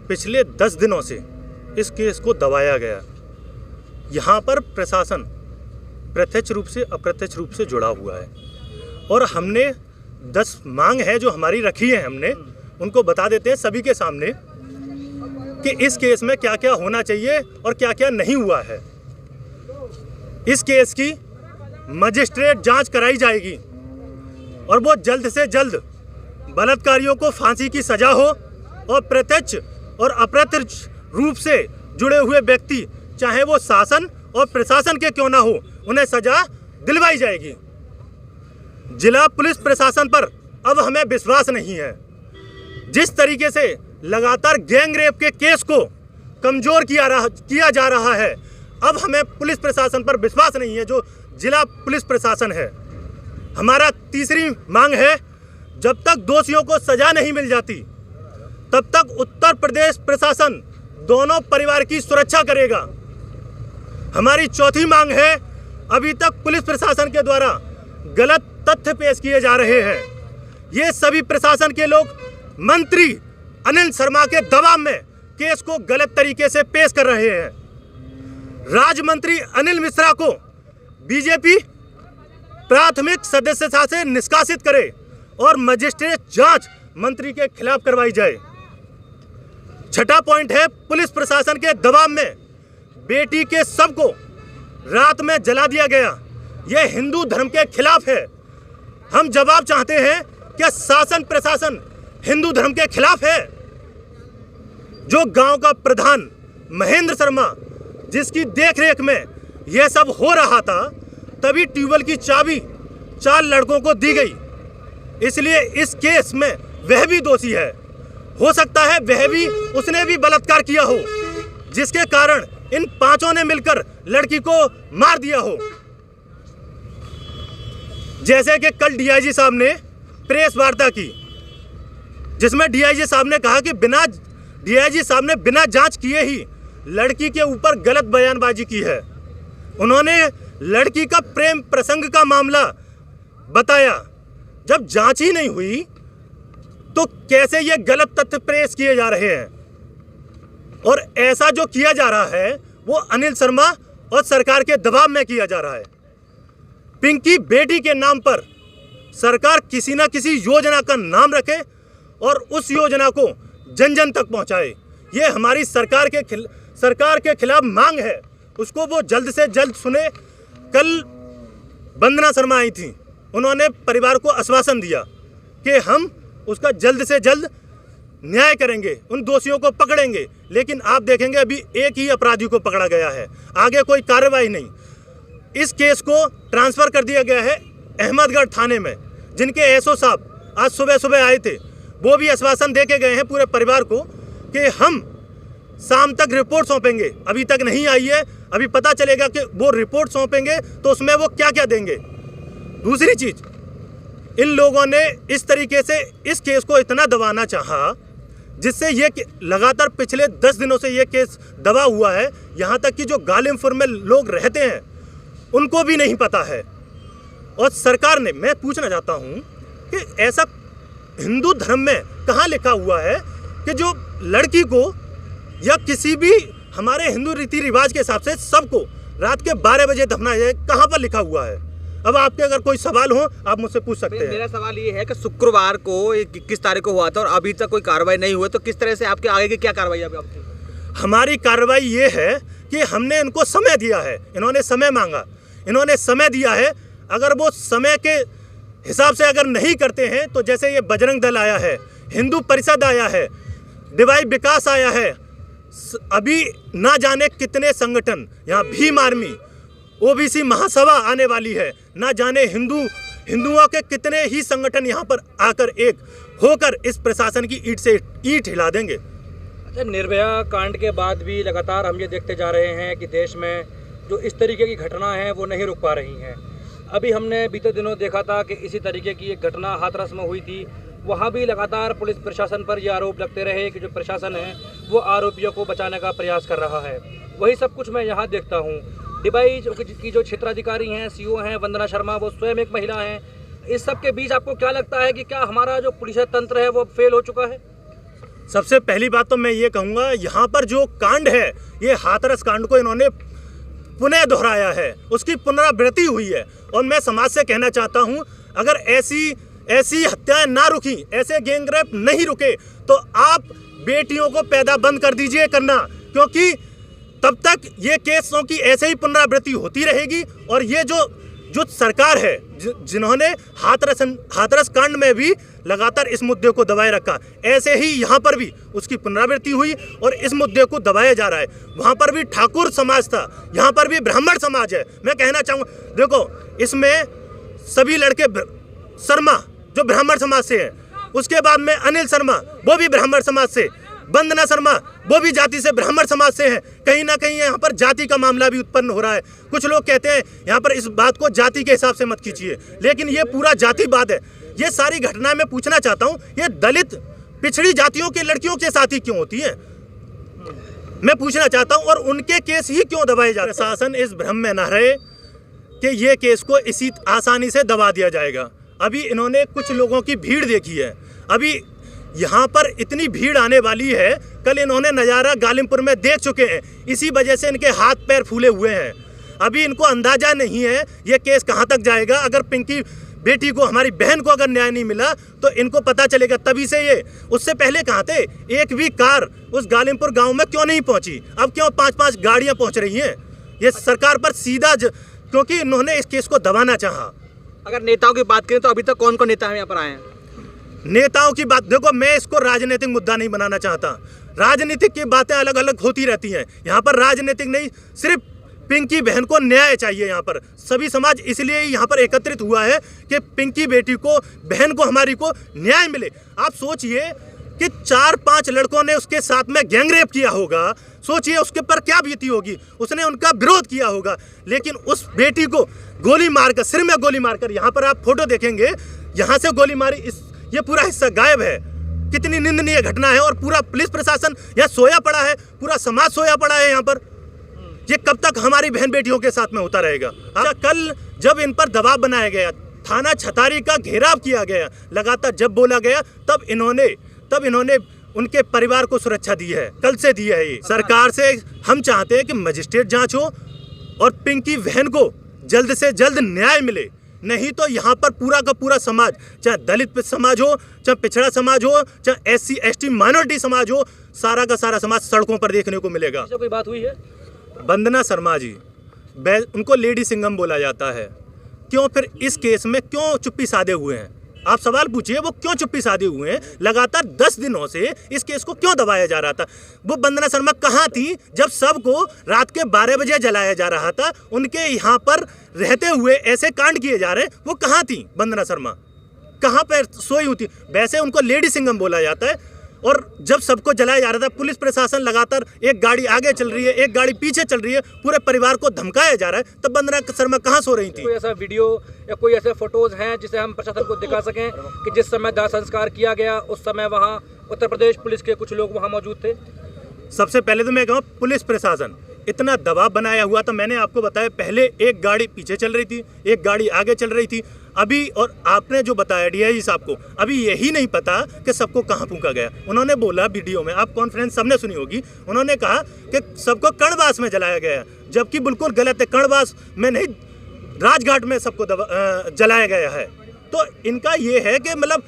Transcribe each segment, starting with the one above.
पिछले 10 दिनों से इस केस को दबाया गया। यहाँ पर प्रशासन प्रत्यक्ष रूप से अप्रत्यक्ष रूप से जुड़ा हुआ है और हमने 10 मांग है जो हमारी रखी है, हमने उनको बता देते हैं सभी के सामने कि इस केस में क्या क्या होना चाहिए और क्या क्या नहीं हुआ है। इस केस की मजिस्ट्रेट जांच कराई जाएगी और वो जल्द से जल्द बलात्कारियों को फांसी की सजा हो और प्रत्यक्ष और अप्रत्यक्ष रूप से जुड़े हुए व्यक्ति चाहे वो शासन और प्रशासन के क्यों ना हो, उन्हें सजा दिलवाई जाएगी। जिला पुलिस प्रशासन पर अब हमें विश्वास नहीं है। जिस तरीके से लगातार गैंग रेप के केस को कमजोर किया जा रहा है, अब हमें पुलिस प्रशासन पर विश्वास नहीं है जो जिला पुलिस प्रशासन है। हमारा तीसरी मांग है, जब तक दोषियों को सजा नहीं मिल जाती तब तक उत्तर प्रदेश प्रशासन दोनों परिवार की सुरक्षा करेगा। हमारी चौथी मांग है, अभी तक पुलिस प्रशासन के द्वारा गलत तथ्य पेश किए जा रहे हैं। ये सभी प्रशासन के लोग मंत्री अनिल शर्मा के दबाव में केस को गलत तरीके से पेश कर रहे हैं। राज्य मंत्री अनिल मिश्रा को बीजेपी प्राथमिक सदस्यता से निष्कासित करे और मजिस्ट्रेट जांच मंत्री के खिलाफ करवाई जाए। छठा पॉइंट है, पुलिस प्रशासन के दबाव में बेटी के शव को रात में जला दिया गया। यह हिंदू धर्म के खिलाफ है। हम जवाब चाहते हैं कि शासन प्रशासन हिंदू धर्म के खिलाफ है। जो गांव का प्रधान महेंद्र शर्मा, जिसकी देखरेख में यह सब हो रहा था, तभी ट्यूबवेल की चाबी 4 लड़कों को दी गई। इसलिए इस केस में वह भी दोषी है। हो सकता है उसने भी बलात्कार किया हो, जिसके कारण इन 5 ने मिलकर लड़की को मार दिया हो। जैसे कि कल डीआईजी साहब ने प्रेस वार्ता की, जिसमें डीआईजी साहब ने कहा कि बिना जांच किए ही लड़की के ऊपर गलत बयानबाजी की है। उन्होंने लड़की का प्रेम प्रसंग का मामला बताया। जब जांच ही नहीं हुई तो कैसे ये गलत तथ्य पेश किए जा रहे हैं? और ऐसा जो किया जा रहा है वो अनिल शर्मा और सरकार के दबाव में किया जा रहा है। पिंकी बेटी के नाम पर सरकार किसी ना किसी योजना का नाम रखे और उस योजना को जन जन तक पहुंचाए। ये हमारी सरकार के खिलाफ मांग है, उसको वो जल्द से जल्द सुने। कल वंदना शर्मा आई थी, उन्होंने परिवार को आश्वासन दिया कि हम उसका जल्द से जल्द न्याय करेंगे, उन दोषियों को पकड़ेंगे। लेकिन आप देखेंगे अभी एक ही अपराधी को पकड़ा गया है, आगे कोई कार्रवाई नहीं। इस केस को ट्रांसफ़र कर दिया गया है अहमदगढ़ थाने में, जिनके एसओ साहब आज सुबह आए थे। वो भी आश्वासन दे के गए हैं पूरे परिवार को कि हम शाम तक रिपोर्ट सौंपेंगे। अभी तक नहीं आई है, अभी पता चलेगा कि वो रिपोर्ट सौंपेंगे तो उसमें वो क्या क्या देंगे। दूसरी चीज़, इन लोगों ने इस तरीके से इस केस को इतना दबाना चाहा, जिससे ये लगातार पिछले 10 दिनों से ये केस दबा हुआ है। यहाँ तक कि जो गालिमपुर में लोग रहते हैं उनको भी नहीं पता है। और सरकार ने, मैं पूछना चाहता हूँ कि ऐसा हिंदू धर्म में कहाँ लिखा हुआ है कि जो लड़की को या किसी भी हमारे हिंदू रीति रिवाज के हिसाब से सबको रात के 12 बजे दफनाया जाए? कहाँ पर लिखा हुआ है? अब आपके अगर कोई सवाल हो आप मुझसे पूछ सकते हैं। मेरा सवाल ये है कि शुक्रवार को 21 तारीख को हुआ था और अभी तक कोई कार्रवाई नहीं हुई, तो किस तरह से आपके आगे की क्या कार्रवाई है आपकी? हमारी कार्रवाई ये है कि हमने इनको समय दिया है, इन्होंने समय मांगा, इन्होंने समय दिया है। अगर वो समय के हिसाब से अगर नहीं करते हैं तो जैसे ये बजरंग दल आया है, हिंदू परिषद आया है, डिवाई विकास आया है, अभी ना जाने कितने संगठन, यहाँ भीम आर्मी, ओबीसी महासभा आने वाली है, ना जाने हिंदुओं के कितने ही संगठन यहाँ पर आकर एक होकर इस प्रशासन की ईंट से ईंट हिला देंगे। अच्छा, निर्भया कांड के बाद भी लगातार हम ये देखते जा रहे हैं कि देश में जो इस तरीके की घटना है वो नहीं रुक पा रही हैं। अभी हमने बीते दिनों देखा था कि इसी तरीके की एक घटना हाथरस में हुई थी। वहाँ भी लगातार पुलिस प्रशासन पर ये आरोप लगते रहे कि जो प्रशासन है वो आरोपियों को बचाने का प्रयास कर रहा है। वही सब कुछ मैं यहाँ देखता हूँ। डिवाई की जो क्षेत्राधिकारी हैं, सीओ हैं वंदना शर्मा, वो स्वयं एक महिला हैं। इस सब के बीच आपको क्या लगता है कि क्या हमारा जो पुलिस तंत्र है वो फेल हो चुका है? सबसे पहली बात तो मैं ये कहूँगा, यहाँ पर जो कांड है ये हाथरस कांड को इन्होंने पुनः दोहराया है, उसकी पुनरावृत्ति हुई है। और मैं समाज से कहना चाहता हूँ, अगर ऐसी हत्याएं ना रुकी, ऐसे गैंगरेप नहीं रुके, तो आप बेटियों को पैदा बंद कर दीजिए करना, क्योंकि तब तक ये केसों की ऐसे ही पुनरावृत्ति होती रहेगी। और ये जो सरकार है जिन्होंने हाथरस कांड में भी लगातार इस मुद्दे को दबाए रखा, ऐसे ही यहाँ पर भी उसकी पुनरावृत्ति हुई और इस मुद्दे को दबाया जा रहा है। वहाँ पर भी ठाकुर समाज था, यहाँ पर भी ब्राह्मण समाज है। मैं कहना चाहूँगा, देखो इसमें सभी लड़के शर्मा जो ब्राह्मण समाज से हैं, उसके बाद में अनिल शर्मा वो भी ब्राह्मण समाज से, वंदना शर्मा वो भी जाति से ब्राह्मण समाज से हैं। कहीं ना कहीं यहाँ पर जाति का मामला भी उत्पन्न हो रहा है। कुछ लोग कहते हैं यहाँ पर इस बात को जाति के हिसाब से मत खींचिए, लेकिन ये पूरा जातिवाद है। ये सारी घटनाएं मैं पूछना चाहता हूँ, ये दलित पिछड़ी जातियों के लड़कियों के साथ ही क्यों होती है, मैं पूछना चाहता हूँ। और उनके केस ही क्यों दबाए जा रहे हैं? प्रशासन इस भ्रम में न रहे कि ये केस को इसी आसानी से दबा दिया जाएगा। अभी इन्होंने कुछ लोगों की भीड़ देखी है, अभी यहाँ पर इतनी भीड़ आने वाली है। कल इन्होंने नज़ारा गालिमपुर में देख चुके हैं, इसी वजह से इनके हाथ पैर फूले हुए हैं। अभी इनको अंदाजा नहीं है ये केस कहाँ तक जाएगा। अगर पिंकी बेटी को, हमारी बहन को अगर न्याय नहीं मिला तो इनको पता चलेगा। तभी से ये, उससे पहले कहाँ थे? एक भी कार उस गालिमपुर गाँव में क्यों नहीं पहुँची? अब क्यों 5-5 गाड़ियाँ पहुँच रही हैं? ये सरकार पर सीधा क्योंकि इन्होंने इस केस को दबाना चाहा। अगर नेताओं की बात करें तो अभी तक कौन कौन नेता हम यहाँ पर आए हैं? नेताओं की बात देखो, मैं इसको राजनीतिक मुद्दा नहीं बनाना चाहता। राजनीतिक की बातें अलग अलग होती रहती हैं, यहाँ पर राजनीतिक नहीं, सिर्फ पिंकी बहन को न्याय चाहिए। यहाँ पर सभी समाज इसलिए यहाँ पर एकत्रित हुआ है कि पिंकी बेटी को, बहन को, हमारी को न्याय मिले। आप सोचिए कि 4-5 लड़कों ने उसके साथ में गैंगरेप किया होगा, सोचिए उसके पर क्या बीती होगी। उसने उनका विरोध किया होगा, लेकिन उस बेटी को गोली मारकर, सिर में गोली मारकर, यहाँ पर आप फोटो देखेंगे, यहाँ से गोली मारी, ये पूरा हिस्सा गायब है। कितनी निंदनीय घटना है। और पूरा पुलिस प्रशासन यहाँ सोया पड़ा है, पूरा समाज सोया पड़ा है यहाँ पर। ये कब तक हमारी बहन बेटियों के साथ में होता रहेगा? अच्छा, कल जब इन पर दबाव बनाया गया, थाना छतारी का घेराव किया गया, लगातार जब बोला गया, तब इन्होंने उनके परिवार को सुरक्षा दी है, कल से दी है। ये सरकार से हम चाहते हैं कि मजिस्ट्रेट जांच हो और पिंकी बहन को जल्द से जल्द न्याय मिले। नहीं तो यहाँ पर पूरा का पूरा समाज, चाहे दलित समाज हो, चाहे पिछड़ा समाज हो, चाहे SC ST माइनॉरिटी समाज हो, सारा का सारा समाज सड़कों पर देखने को मिलेगा। कोई बात हुई है? वंदना शर्मा जी, उनको लेडी सिंघम बोला जाता है, क्यों फिर इस केस में क्यों चुप्पी साधे हुए हैं? आप सवाल पूछिए, वो क्यों चुप्पी साधे हुए हैं? लगातार 10 दिनों से इस केस को क्यों दबाया जा रहा था? वो वंदना शर्मा कहाँ थी जब सबको रात के 12 बजे जलाया जा रहा था? उनके यहाँ पर रहते हुए ऐसे कांड किए जा रहे, वो कहाँ थी वंदना शर्मा? कहाँ पर सोई हुई थी? वैसे उनको लेडी सिंघम बोला जाता है। और जब सबको जलाया जा रहा था, पुलिस प्रशासन लगातार, एक गाड़ी आगे चल रही है, एक गाड़ी पीछे चल रही है, पूरे परिवार को धमकाया जा रहा है, तब वंदना शर्मा कहाँ सो रही थी? कोई ऐसा वीडियो या कोई ऐसे फोटोज हैं जिसे हम प्रशासन को दिखा सकें कि जिस समय दाह संस्कार किया गया उस समय वहाँ उत्तर प्रदेश पुलिस के कुछ लोग वहाँ मौजूद थे? सबसे पहले तो मैं कहूँ, पुलिस प्रशासन इतना दबाव बनाया हुआ था। मैंने आपको बताया, पहले एक गाड़ी पीछे चल रही थी, एक गाड़ी आगे चल रही थी। अभी, और आपने जो बताया DIG साहब को, अभी यही नहीं पता कि सबको कहाँ फूंका गया। उन्होंने बोला वीडियो में, आप कॉन्फ्रेंस सबने सुनी होगी, उन्होंने कहा कि सबको कर्णवास में जलाया गया, जबकि बिल्कुल गलत है। कर्णवास में नहीं, राजघाट में सबको जलाया गया है। तो इनका ये है कि मतलब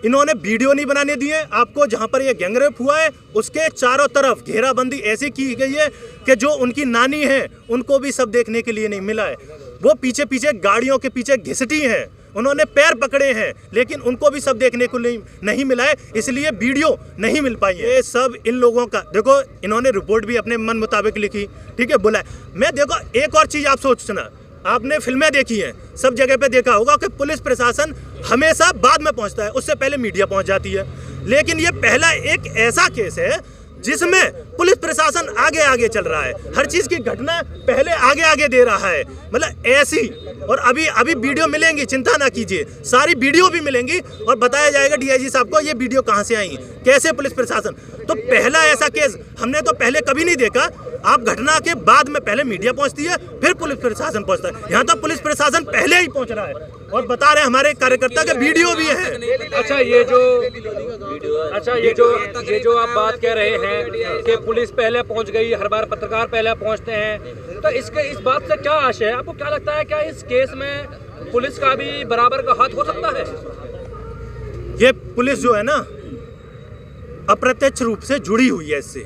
इन्होंने वीडियो नहीं बनाने दिए आपको। जहाँ पर ये गैंगरेप हुआ है उसके चारों तरफ घेराबंदी ऐसी की गई है कि जो उनकी नानी है उनको भी सब देखने के लिए नहीं मिला है। वो पीछे पीछे गाड़ियों के पीछे घिसटी हैं, उन्होंने पैर पकड़े हैं, लेकिन उनको भी सब देखने को नहीं मिला है, इसलिए वीडियो नहीं मिल पाई है। ये सब इन लोगों का, देखो इन्होंने रिपोर्ट भी अपने मन मुताबिक लिखी, ठीक है, बोला। मैं देखो एक और चीज़ आप सोचना, आपने फिल्में देखी हैं, सब जगह पे देखा होगा कि पुलिस प्रशासन हमेशा बाद में पहुंचता है, उससे पहले मीडिया पहुंच जाती है। लेकिन ये पहला एक ऐसा केस है जिसमें पुलिस प्रशासन आगे आगे चल रहा है, हर चीज़ की घटना पहले आगे आगे दे रहा है, मतलब ऐसी। और अभी वीडियो मिलेंगी, चिंता ना कीजिए, सारी वीडियो भी मिलेंगी और बताया जाएगा DIG साहब को ये वीडियो कहाँ से आई, कैसे पुलिस प्रशासन। तो पहला ऐसा केस हमने तो पहले कभी नहीं देखा। आप घटना के बाद में पहले मीडिया पहुँचती है, फिर पुलिस प्रशासन पहुँचता है, यहाँ तो पुलिस प्रशासन पहले ही पहुँच रहा है। और बता रहे हैं हमारे कार्यकर्ता के वीडियो भी है। अच्छा ये जो आप बात कह रहे हैं कि पुलिस पहले पहुंच गई, हर बार पत्रकार पहले पहुंचते हैं, तो इस बात से क्या आशय है? आपको क्या लगता है, क्या इस केस में पुलिस का भी बराबर का हाथ हो सकता है? ये पुलिस जो है ना अप्रत्यक्ष रूप से जुड़ी हुई है इससे।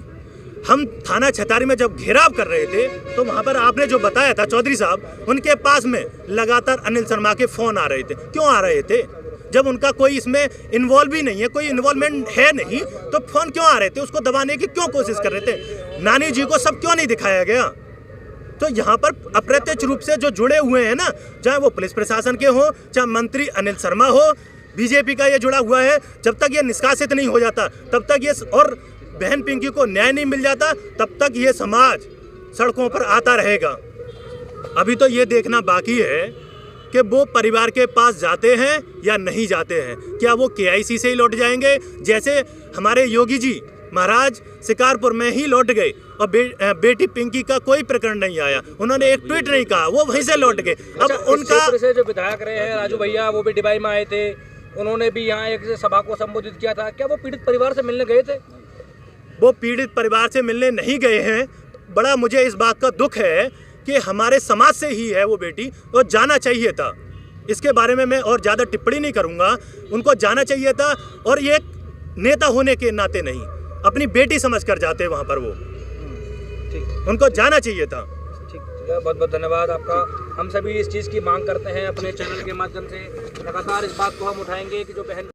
हम थाना छतारी में जब घेराव कर रहे थे तो वहाँ पर आपने जो बताया था चौधरी साहब, उनके पास में लगातार अनिल शर्मा के फ़ोन आ रहे थे। क्यों आ रहे थे? जब उनका कोई इसमें इन्वॉल्व ही नहीं है, कोई इन्वॉल्वमेंट है नहीं, तो फ़ोन क्यों आ रहे थे? उसको दबाने की क्यों कोशिश कर रहे थे? नानी जी को सब क्यों नहीं दिखाया गया? तो यहाँ पर अप्रत्यक्ष रूप से जो जुड़े हुए हैं ना, चाहे वो पुलिस प्रशासन के हों, चाहे मंत्री अनिल शर्मा हो, बीजेपी का ये जुड़ा हुआ है, जब तक ये निष्कासित नहीं हो जाता तब तक ये, और बहन पिंकी को न्याय नहीं मिल जाता तब तक ये समाज सड़कों पर आता रहेगा। अभी तो ये देखना बाकी है कि वो परिवार के पास जाते हैं या नहीं जाते हैं। क्या वो केआईसी से ही लौट जाएंगे, जैसे हमारे योगी जी महाराज शिकारपुर में ही लौट गए और बेटी पिंकी का कोई प्रकरण नहीं आया, उन्होंने एक ट्वीट नहीं कहा, वो वहीं से लौट गए। अब उनका इस क्षेत्र से जो विधायक रहे हैं राजू भैया, वो भी डिबाई में आए थे, उन्होंने भी यहाँ एक सभा को संबोधित किया था। क्या वो पीड़ित परिवार से मिलने गए थे? वो पीड़ित परिवार से मिलने नहीं गए हैं। बड़ा मुझे इस बात का दुख है कि हमारे समाज से ही है वो बेटी, और जाना चाहिए था। इसके बारे में मैं और ज़्यादा टिप्पणी नहीं करूँगा। उनको जाना चाहिए था, और ये एक नेता होने के नाते नहीं, अपनी बेटी समझकर जाते वहाँ पर, वो उनको जाना चाहिए था। बहुत बहुत धन्यवाद आपका। हम सभी इस चीज़ की मांग करते हैं अपने चैनल के माध्यम से, लगातार इस बात को हम उठाएंगे कि जो बहन